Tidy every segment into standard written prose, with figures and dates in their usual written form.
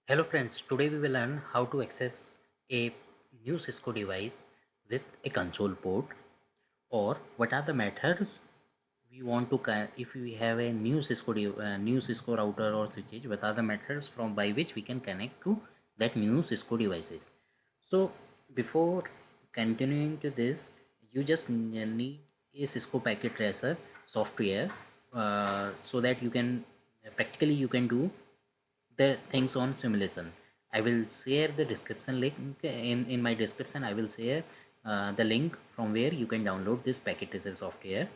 Hello friends, today we will learn how to access a new Cisco device with a console port, or what are the methods we want to if we have a new new Cisco router or switches, what are the methods from by which we can connect to that new Cisco devices. So before continuing to this, you just need a Cisco packet tracer software, so that you can practically you can do the things on simulation. I will share the description link in my description. I will share the link from where you can download this packet tracer software.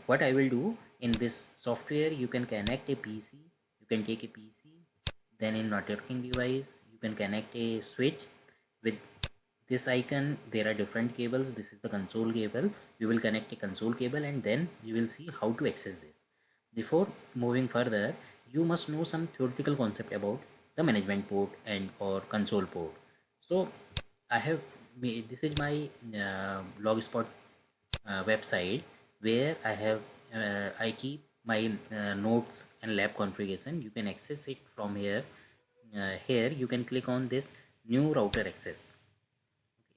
What I will do, in this software you can connect a PC, you can take a PC, then in networking device you can connect a switch with this icon. There are different cables. This is the console cable. We will connect a console cable and then you will see how to access this. Before moving further, you must know some theoretical concept about the management port and or console port. So I have this is my blogspot website where I keep my notes and lab configuration. You can access it from here. Here you can click on this new router access.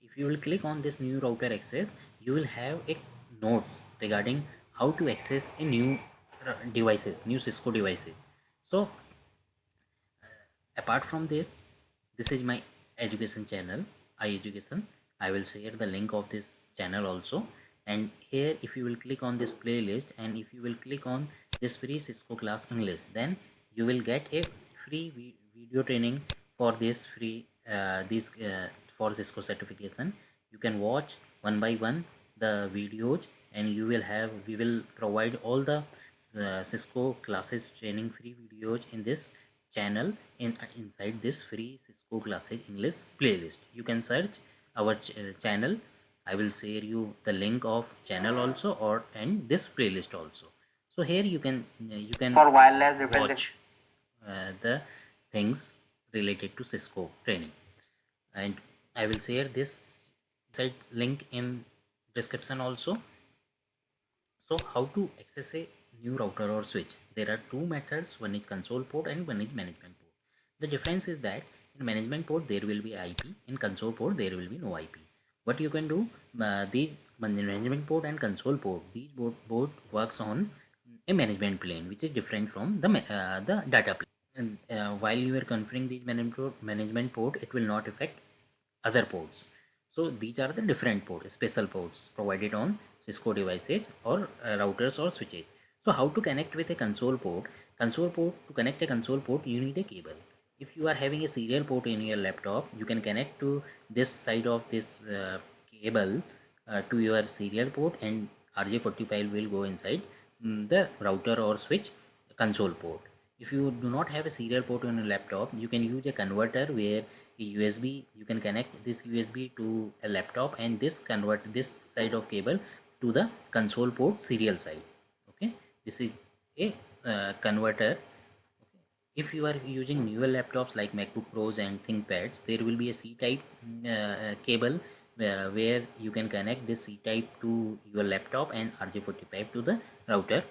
If you will click on this new router access, you will have a notes regarding how to access a new devices, new Cisco devices. So apart from this is my education channel, iEducation. I will share the link of this channel also. And here if you will click on this playlist and if you will click on this free Cisco class English, then you will get a free video training for this free this for Cisco certification. You can watch one by one the videos, and you will have we will provide all the Cisco classes training free videos in this channel inside this free Cisco classes English playlist. You can search our channel. I will share you the link of channel also, or and this playlist also. So here you can For wireless reference. watch the things related to Cisco training. And I will share this site link in description also. So how to access a new router or switch? There are two methods. One is console port and one is management port. The difference is that in management port there will be IP. In console port there will be no IP. What you can do, these management port and console port, these both works on a management plane, which is different from the data plane. And while you are configuring these management port, it will not affect other ports. So these are the different ports, special ports provided on Cisco devices or routers or switches. So how to connect with a console port? Console port, to connect a console port, you need a cable. If you are having a serial port in your laptop, you can connect to this side of this cable to your serial port, and RJ45 will go inside the router or switch console port. If you do not have a serial port on a laptop, you can use a converter where a USB, you can connect this USB to a laptop and this convert this side of cable to the console port serial side. Okay, this is a converter. If you are using newer laptops like MacBook Pros and ThinkPads, there will be a C-type cable where you can connect this C-type to your laptop and RJ45 to the router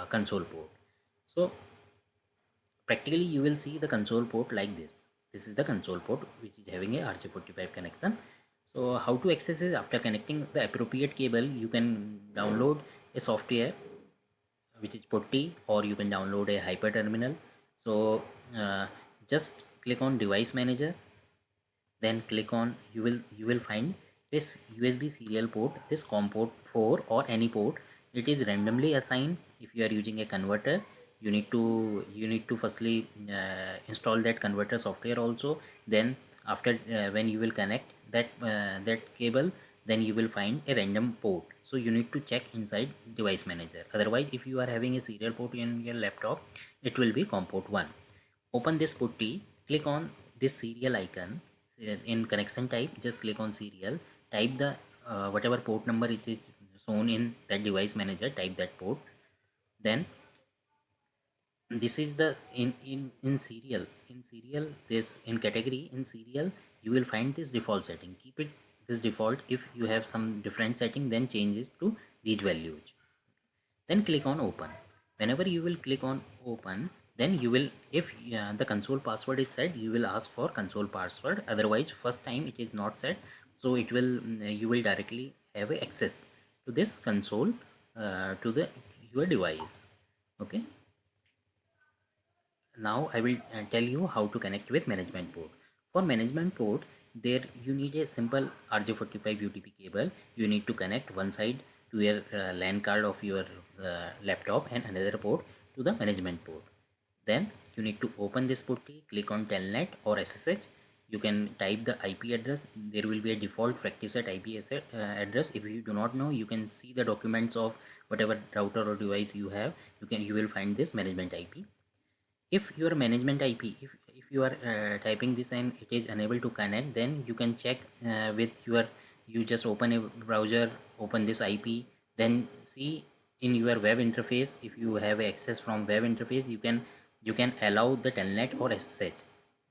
console port. So practically you will see the console port like this is the console port which is having a RJ45 connection. So how to access it? After connecting the appropriate cable, you can download a software which is putty, or you can download a hyper terminal. So uh, just click on device manager, then click on you will find this USB serial port, this COM port 4 or any port. It is randomly assigned. If you are using a converter, you need to firstly install that converter software also. Then after when you will connect that cable, then you will find a random port. So you need to check inside device manager. Otherwise, if you are having a serial port in your laptop, it will be COM port 1. Open this putty, click on this serial icon. In connection type, just click on serial, type the whatever port number it is shown in that device manager, type that port. Then this is the in serial, this in category in serial, you will find this default setting. Keep it this default. If you have some different setting, then change it to these values. Then click on open. Whenever you will click on open, then you will, if the console password is set, you will ask for console password. Otherwise first time it is not set, so it will you will directly have a access to this console to the your device. Okay, now I will tell you how to connect with management port. For management port, there you need a simple RJ45 UTP cable. You need to connect one side to your LAN card of your laptop and another port to the management port. Then you need to open this putty, click on telnet or SSH. You can type the IP address. There will be a default FractiSet IP address. If you do not know, you can see the documents of whatever router or device you have. You will find this management IP. If your management IP, if you are typing this and it is unable to connect, then you can check with your, you just open a browser, open this IP, then see in your web interface. If you have access from web interface, you can allow the telnet or SSH.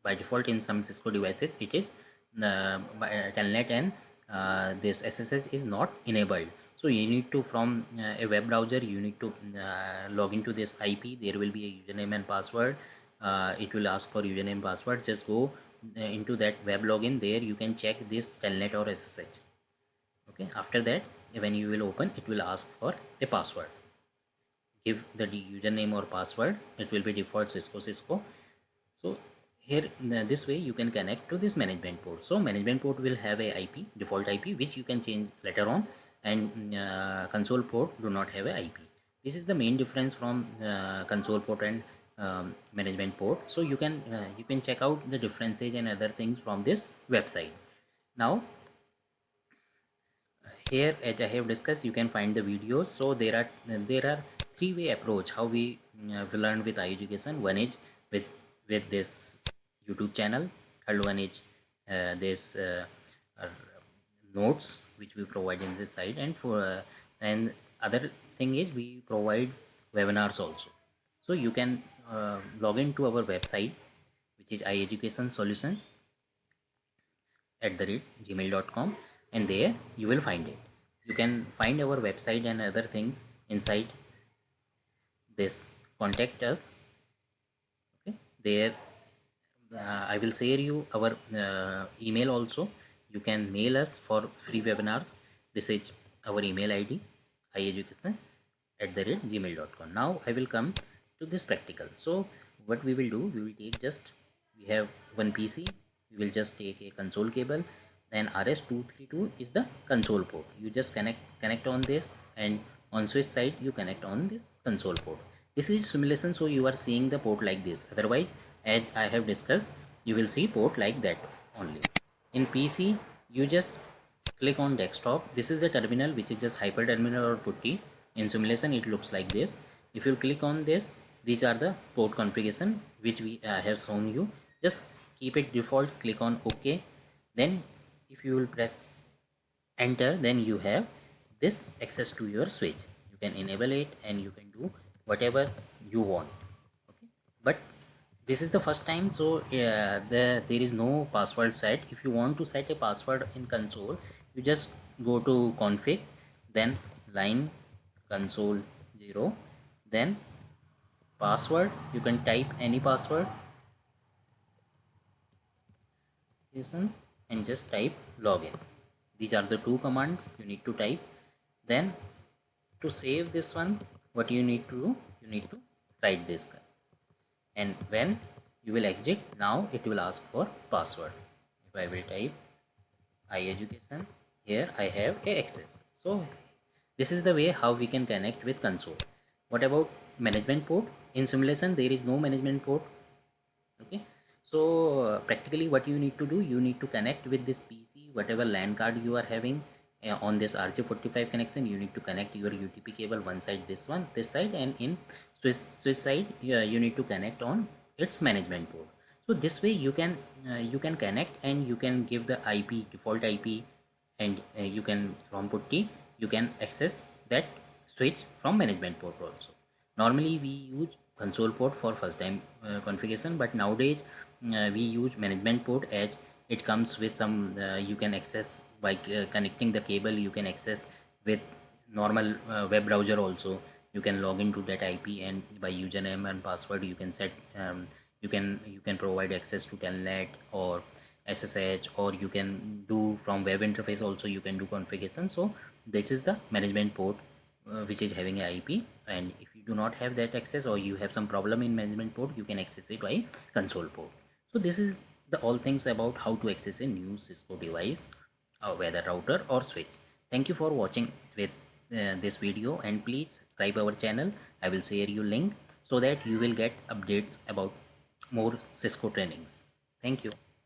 By default in some Cisco devices it is telnet, and this SSH is not enabled. So you need to, from a web browser, you need to log into this IP. There will be a username and password. It will ask for username password. Just go into that web login. There you can check this telnet or SSH. Okay, after that when you will open, it will ask for a password. Give the username or password. It will be default Cisco. So here this way you can connect to this management port. So management port will have a IP, default IP, which you can change later on, and console port do not have a IP. This is the main difference from console port and management port. So you can check out the differences and other things from this website. Now here, as I have discussed, you can find the videos. So there are three-way approach how we learn with iEducation. One is with this YouTube channel. Third one is this uh, notes which we provide in this site, and for and other thing is we provide webinars also. So you can log into our website, which is iEducation Solution @gmail.com, and there you will find it. You can find our website and other things inside this contact us. Okay, there I will share you our email also. You can mail us for free webinars. This is our email ID, ieducation@gmail.com. Now I will come to this practical. So what we will do, we will take just, we have one PC, we will just take a console cable, then RS232 is the console port. You just connect on this, and on switch side you connect on this console port. This is simulation, so you are seeing the port like this. Otherwise, as I have discussed, you will see port like that only. In PC, you just click on desktop. This is the terminal, which is just hyper terminal or putty. In simulation it looks like this. If you click on this, these are the port configuration which we have shown you. Just keep it default, click on OK. Then if you will press enter, then you have this access to your switch. You can enable it and you can do whatever you want. Okay, but this is the first time, so there is no password set. If you want to set a password in console, you just go to config, then line console 0, then password. You can type any password, listen, and just type login. These are the two commands you need to type. Then to save this one, what you need to do, you need to write this, and when you will exit, now it will ask for password. If I will type iEducation, here I have a access. So this is the way how we can connect with console. What about management port? In simulation there is no management port. Okay, so practically what you need to do, you need to connect with this PC, whatever LAN card you are having on this RJ45 connection. You need to connect your UTP cable one side, this side, and in switch side you need to connect on its management port. So this way you can connect, and you can give the IP, default IP, and you can, from putty you can access that switch from management port also. Normally we use console port for first time configuration, but nowadays we use management port, as it comes with some you can access by connecting the cable. You can access with normal web browser also. you can log into that IP, and by username and password you can set you can provide access to telnet or SSH, or you can do from web interface also, you can do configuration. So that is the management port which is having a IP. And if you do not have that access, or you have some problem in management port, you can access it by console port. So this is the all things about how to access a new Cisco device, whether router or switch. Thank you for watching with this video, and please subscribe our channel. I will share you link so that you will get updates about more Cisco trainings. Thank you.